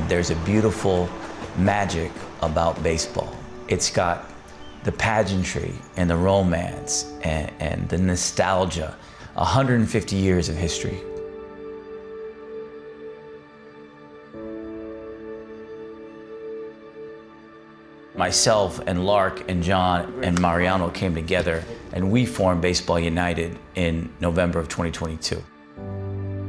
there's a beautiful magic about baseball. It's got the pageantry and the romance and the nostalgia, 150 years of history. Myself and Lark and John and Mariano came together and we formed Baseball United in November of 2022.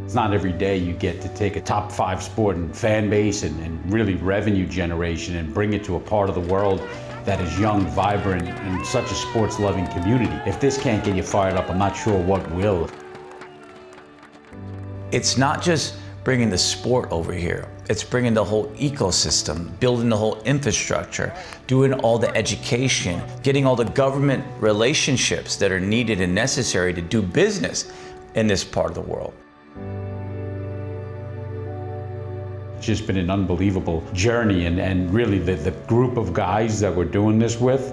It's not every day you get to take a top 5 sport and fan base and really revenue generation and bring it to a part of the world that is young, vibrant, and such a sports-loving community. If this can't get you fired up, I'm not sure what will. It's not just bringing the sport over here. It's bringing the whole ecosystem, building the whole infrastructure, doing all the education, getting all the government relationships that are needed and necessary to do business in this part of the world. It's just been an unbelievable journey, and really the group of guys that we're doing this with,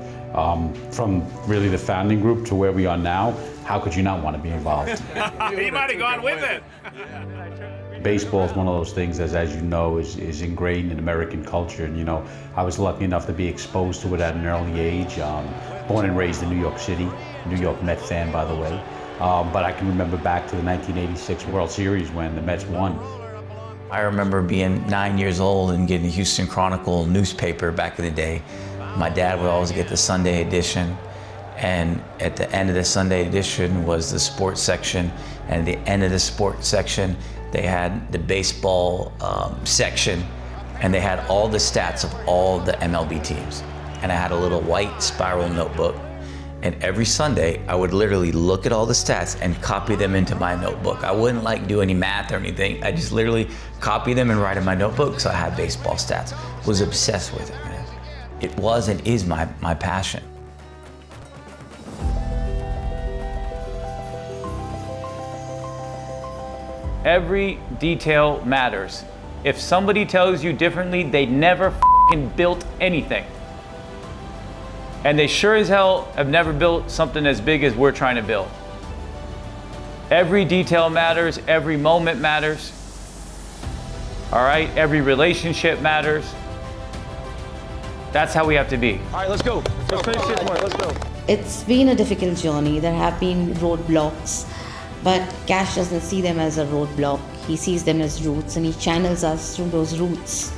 from really the founding group to where we are now, how could you not want to be involved? He might have gone with it. Baseball is one of those things, as you know, is ingrained in American culture. And, you know, I was lucky enough to be exposed to it at an early age. Born and raised in New York City, New York Met fan, by the way. But I can remember back to the 1986 World Series when the Mets won. I remember being 9 years old and getting the Houston Chronicle newspaper back in the day. My dad would always get the Sunday edition, and at the end of the Sunday edition was the sports section, and at the end of the sports section they had the baseball section, and they had all the stats of all the MLB teams. And I had a little white spiral notebook, and every Sunday I would literally look at all the stats and copy them into my notebook. I wouldn't do any math or anything. I just literally copy them and write in my notebook, so I had baseball stats. Was obsessed with it, man. It was and is my passion. Every detail matters. If somebody tells you differently, they never f***ing built anything. And they sure as hell have never built something as big as we're trying to build. Every detail matters, every moment matters. All right, every relationship matters. That's how we have to be. All right, let's go. Let's finish this one. Let's go. It's been a difficult journey. There have been roadblocks, but Cash doesn't see them as a roadblock. He sees them as roots, and he channels us through those roots.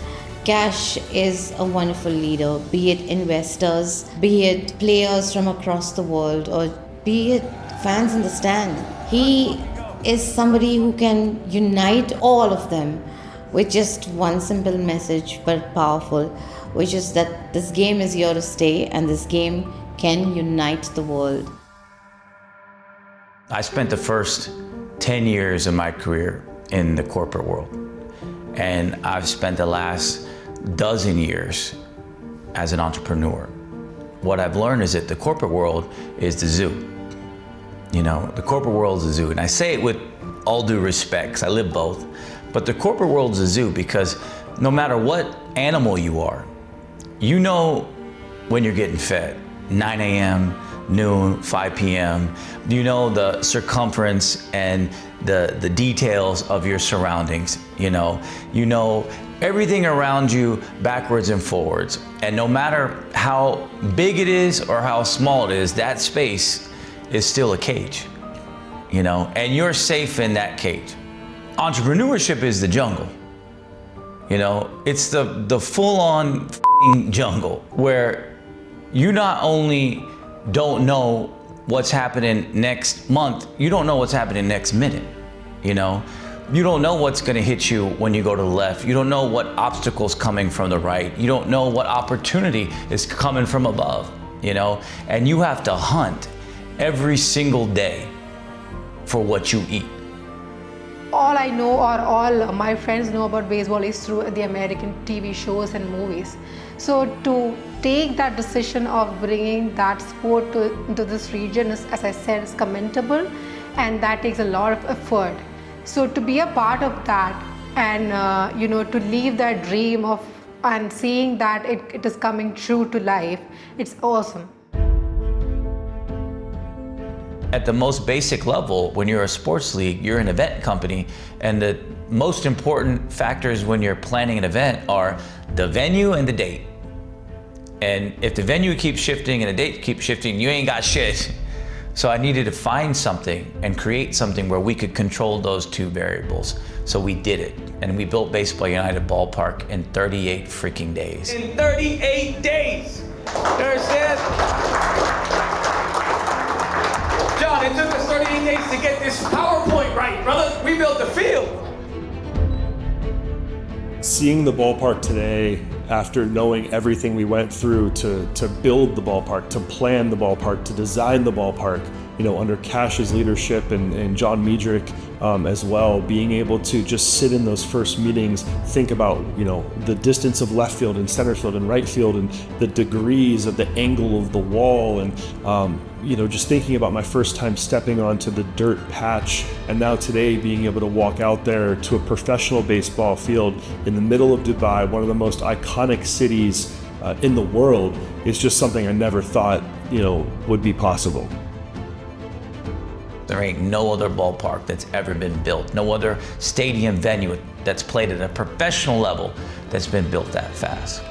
Cash is a wonderful leader, be it investors, be it players from across the world, or be it fans in the stand. He is somebody who can unite all of them with just one simple message, but powerful, which is that this game is here to stay and this game can unite the world. I spent the first 10 years of my career in the corporate world, and I've spent the last dozen years as an entrepreneur. What I've learned is that the corporate world is the zoo. You know, the corporate world is a zoo, and I say it with all due respect, because I live both, but the corporate world is a zoo because no matter what animal you are, you know when you're getting fed, 9 a.m., noon, 5 p.m. You know the circumference and the details of your surroundings. You know everything around you backwards and forwards. And no matter how big it is or how small it is, that space is still a cage, you know, and you're safe in that cage. Entrepreneurship is the jungle. You know, it's the full-on jungle where you not only don't know what's happening next month, you don't know what's happening next minute, you know? You don't know what's gonna hit you when you go to the left. You don't know what obstacle's coming from the right. You don't know what opportunity is coming from above, you know? And you have to hunt every single day for what you eat. All I know, or all my friends know about baseball is through the American TV shows and movies. So to take that decision of bringing that sport into this region is, as I said, is commendable, and that takes a lot of effort. So to be a part of that and to live that dream of and seeing that it is coming true to life, it's awesome. At the most basic level, when you're a sports league, you're an event company, and the most important factors when you're planning an event are the venue and the date. And if the venue keeps shifting and the date keeps shifting, you ain't got shit. So I needed to find something and create something where we could control those two variables. So we did it, and we built Baseball United Ballpark in 38 freaking days. In 38 days! You understand? John, it took us 38 days to get this PowerPoint right, brother. We built the field. Seeing the ballpark today, after knowing everything we went through to build the ballpark, to plan the ballpark, to design the ballpark, under Cash's leadership and John Miedrich as well, being able to just sit in those first meetings, think about, the distance of left field and center field and right field and the degrees of the angle of the wall and, just thinking about my first time stepping onto the dirt patch, and now today being able to walk out there to a professional baseball field in the middle of Dubai, one of the most iconic cities in the world, is just something I never thought, would be possible. There ain't no other ballpark that's ever been built, no other stadium venue that's played at a professional level that's been built that fast.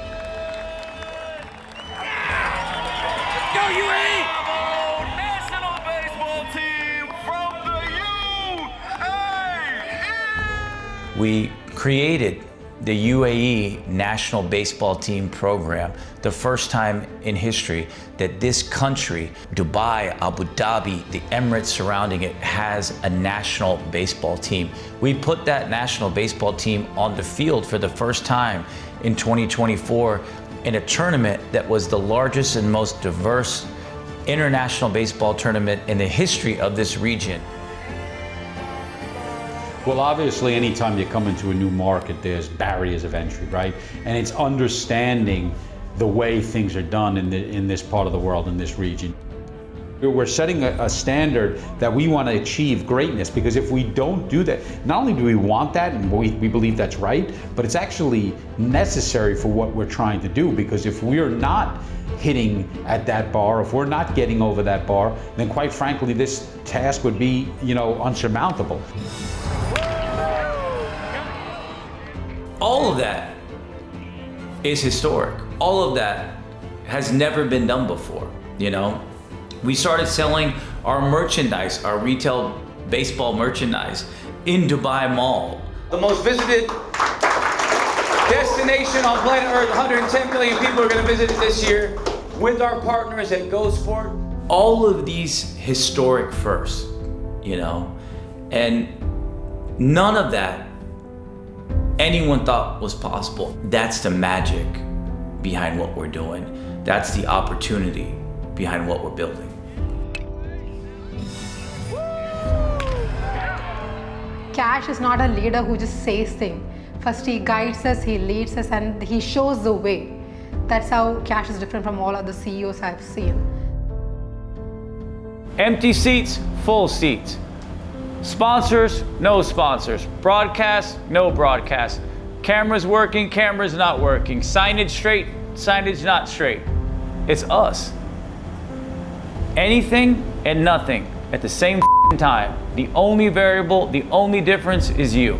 Go UAE! National baseball team from the UAE! We created the UAE National Baseball Team program, the first time in history that this country, Dubai, Abu Dhabi, the Emirates surrounding it, has a national baseball team. We put that national baseball team on the field for the first time in 2024 in a tournament that was the largest and most diverse international baseball tournament in the history of this region. Well, obviously, anytime you come into a new market, there's barriers of entry, right? And it's understanding the way things are done in this part of the world, in this region. We're setting a standard that we want to achieve greatness, because if we don't do that, not only do we want that and we believe that's right, but it's actually necessary for what we're trying to do, because if we're not hitting at that bar, if we're not getting over that bar, then quite frankly, this task would be, unsurmountable. All of that is historic. All of that has never been done before, We started selling our merchandise, our retail baseball merchandise in Dubai Mall. The most visited destination on planet Earth. 110 million people are going to visit it this year with our partners at Go Sport. All of these historic firsts, and none of that anyone thought was possible. That's the magic behind what we're doing. That's the opportunity behind what we're building. Cash is not a leader who just says things. First he guides us, he leads us, and he shows the way. That's how Cash is different from all other CEOs I've seen. Empty seats, full seats. Sponsors, no sponsors. Broadcast, no broadcast. Cameras working, cameras not working. Signage straight, signage not straight. It's us. Anything and nothing at the same time. The only variable, the only difference is you.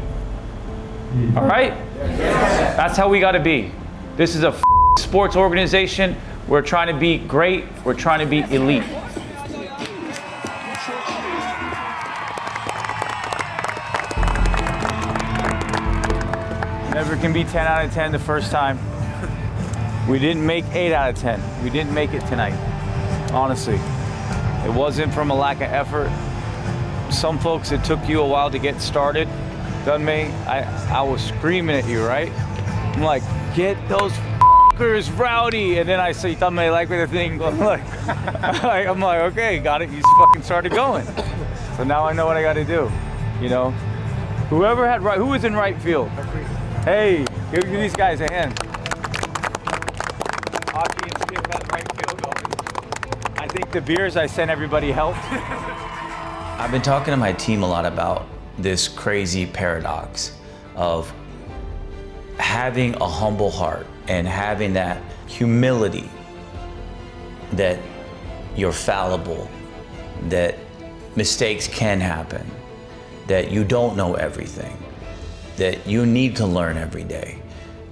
All right? That's how we gotta be. This is a sports organization. We're trying to be great. We're trying to be elite. Never can be 10 out of 10 the first time. We didn't make 8 out of 10. We didn't make it tonight, honestly. It wasn't from a lack of effort. Some folks, it took you a while to get started. Done me, I was screaming at you, right? I'm like, get those f***ers rowdy. And then I say, "Done me like with the thing." I'm like, okay, got it. You fucking started going. So now I know what I got to do, Whoever had right, who was in right field? Hey, give these guys a hand. Aki and Skip had right field going. I think the beers I sent everybody helped. I've been talking to my team a lot about this crazy paradox of having a humble heart and having that humility that you're fallible, that mistakes can happen, that you don't know everything, that you need to learn every day,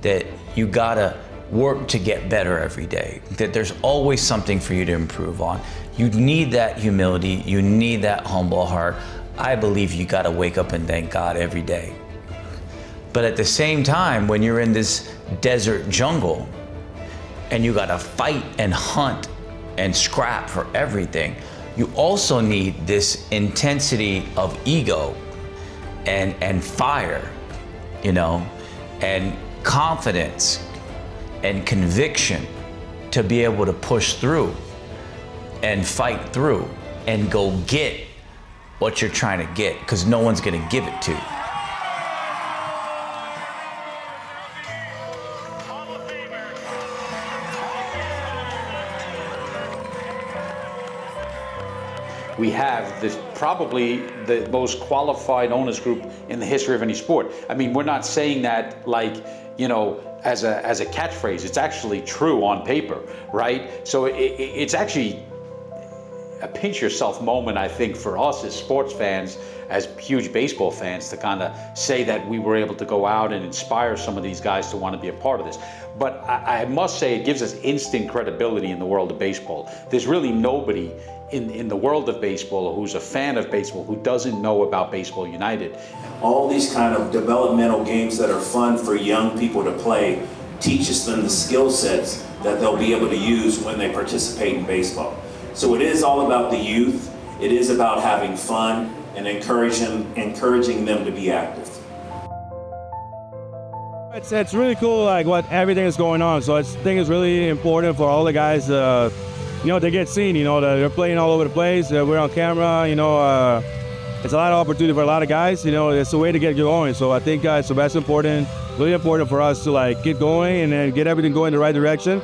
that you gotta work to get better every day, that there's always something for you to improve on. You need that humility, you need that humble heart. I believe you gotta wake up and thank God every day. But at the same time, when you're in this desert jungle and you gotta fight and hunt and scrap for everything, you also need this intensity of ego and fire, you know, and confidence and conviction to be able to push through and fight through and go get what you're trying to get, because no one's gonna give it to you. We have this probably the most qualified owners group in the history of any sport. I mean, we're not saying that like, you know, as a catchphrase. It's actually true on paper, right? So it's actually a pinch yourself moment, I think, for us as sports fans, as huge baseball fans, to kind of say that we were able to go out and inspire some of these guys to want to be a part of this. But I must say, it gives us instant credibility in the world of baseball. There's really nobody in the world of baseball who's a fan of baseball who doesn't know about Baseball United. All these kind of developmental games that are fun for young people to play teaches them the skill sets that they'll be able to use when they participate in baseball. So it is all about the youth. It is about having fun and encouraging them to be active. It's really cool, like what everything is going on. So I think it's really important for all the guys, you know, to get seen. You know, they're playing all over the place. We're on camera. You know, it's a lot of opportunity for a lot of guys. You know, it's a way to get going. So I think so that's important, really important for us to like get going and then get everything going in the right direction,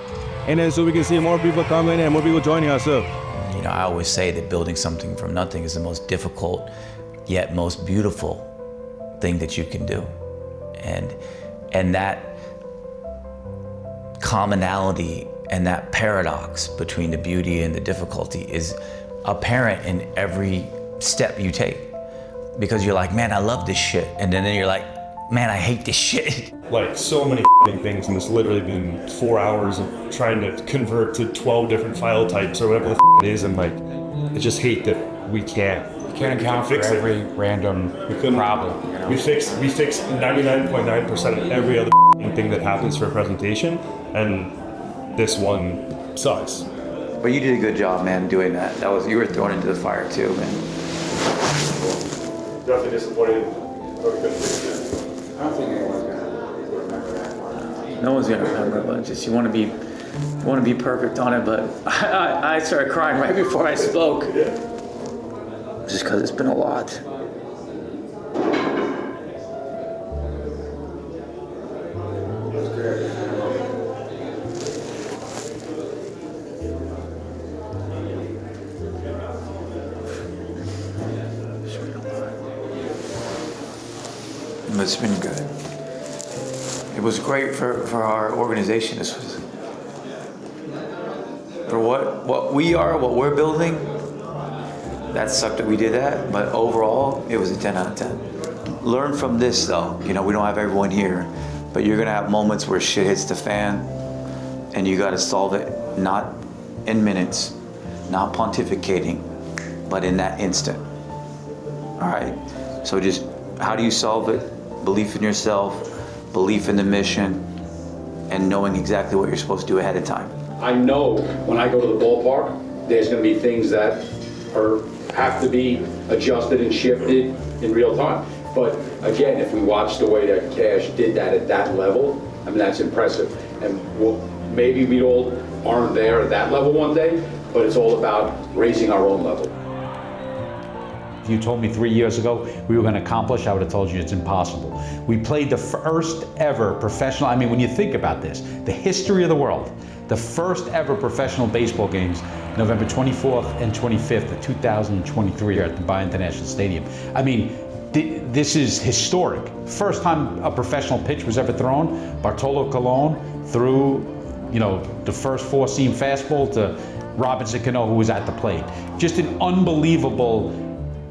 and then so we can see more people coming and more people joining us up. You know, I always say that building something from nothing is the most difficult, yet most beautiful thing that you can do. And that commonality and that paradox between the beauty and the difficulty is apparent in every step you take. Because you're like, man, I love this shit. And then you're like, man, I hate this shit. Like so many things, and it's literally been 4 hours of trying to convert to 12 different file types or whatever the it is, and like, I just hate that we can't. You can't account for every random problem. You know? We fix 99.9% of every other thing that happens for a presentation, and this one sucks. But you did a good job, man, doing that. You were thrown into the fire too, man. Definitely disappointed. I don't think anyone's gonna remember that. No one's gonna remember, but just you want to be perfect on it. But I started crying right before I spoke, just because it's been a lot. It's been good. It was great for our organization. This was for what we are, what we're building. That sucked that we did that, but overall, it was a 10 out of 10. Learn from this though. You know, we don't have everyone here, but you're gonna have moments where shit hits the fan, and you gotta solve it, not in minutes, not pontificating, but in that instant. All right. So just how do you solve it? Belief in yourself, belief in the mission, and knowing exactly what you're supposed to do ahead of time. I know when I go to the ballpark, there's going to be things that have to be adjusted and shifted in real time. But again, if we watch the way that Cash did that at that level, I mean, that's impressive. And maybe we all aren't there at that level one day, but it's all about raising our own level. If you told me 3 years ago we were going to accomplish, I would have told you it's impossible. We played the first ever professional, I mean, when you think about this, the history of the world, the first ever professional baseball games, November 24th and 25th of 2023 here at the Bay International Stadium. I mean, this is historic. First time a professional pitch was ever thrown, Bartolo Colon threw, you know, the first four-seam fastball to Robinson Cano, who was at the plate. Just an unbelievable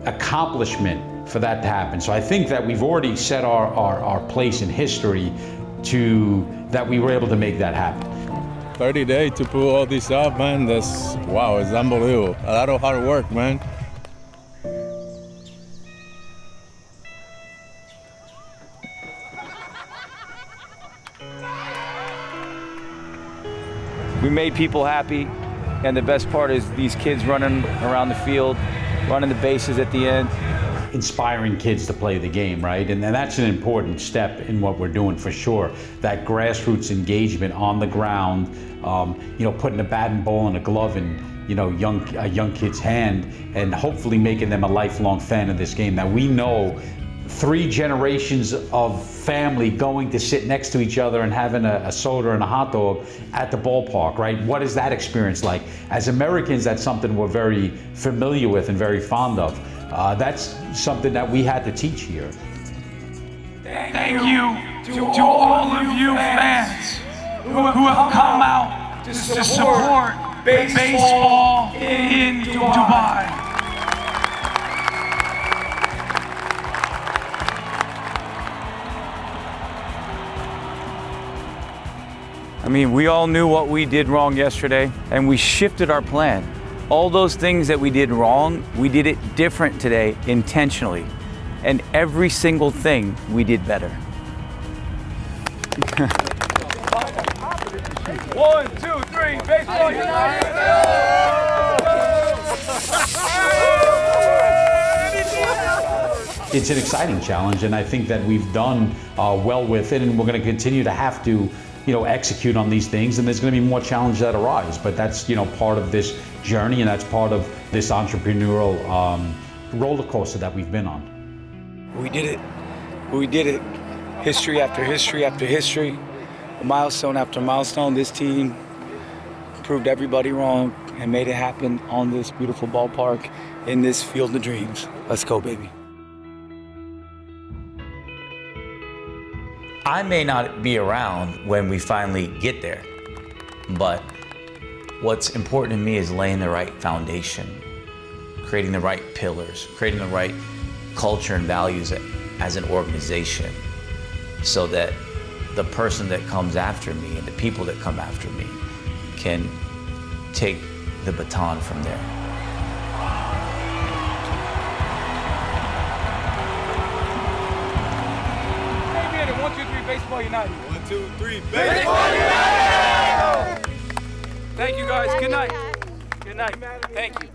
accomplishment for that to happen. So I think that we've already set our place in history to that we were able to make that happen. 30 days to pull all this up, man. That's, wow, it's unbelievable. A lot of hard work, man. We made people happy, and the best part is these kids running around the field, running the bases at the end. Inspiring kids to play the game, right? And that's an important step in what we're doing for sure. That grassroots engagement on the ground, you know, putting a bat and ball and a glove in, you know, a young kid's hand, and hopefully making them a lifelong fan of this game. Now we know 3 generations of family going to sit next to each other and having a soda and a hot dog at the ballpark, right? What is that experience like? As Americans, that's something we're very familiar with and very fond of. That's something that we had to teach here. Thank you to all of you fans who have come out to support baseball in Dubai. I mean, we all knew what we did wrong yesterday, and we shifted our plan. All those things that we did wrong, we did it different today, intentionally. And every single thing we did better. 1, 2, 3, baseball united! It's an exciting challenge, and I think that we've done well with it, and we're going to continue to have to, you know, execute on these things, and there's going to be more challenges that arise. But that's, you know, part of this journey, and that's part of this entrepreneurial roller coaster that we've been on. We did it. We did it. History after history after history, milestone after milestone. This team proved everybody wrong and made it happen on this beautiful ballpark in this field of dreams. Let's go, baby. I may not be around when we finally get there, but what's important to me is laying the right foundation, creating the right pillars, creating the right culture and values as an organization, so that the person that comes after me and the people that come after me can take the baton from there. Hey, 1, 2, 3, baseball united. 1, 2, 3, Baseball united! Thank you guys. Good night. Good night. Thank you.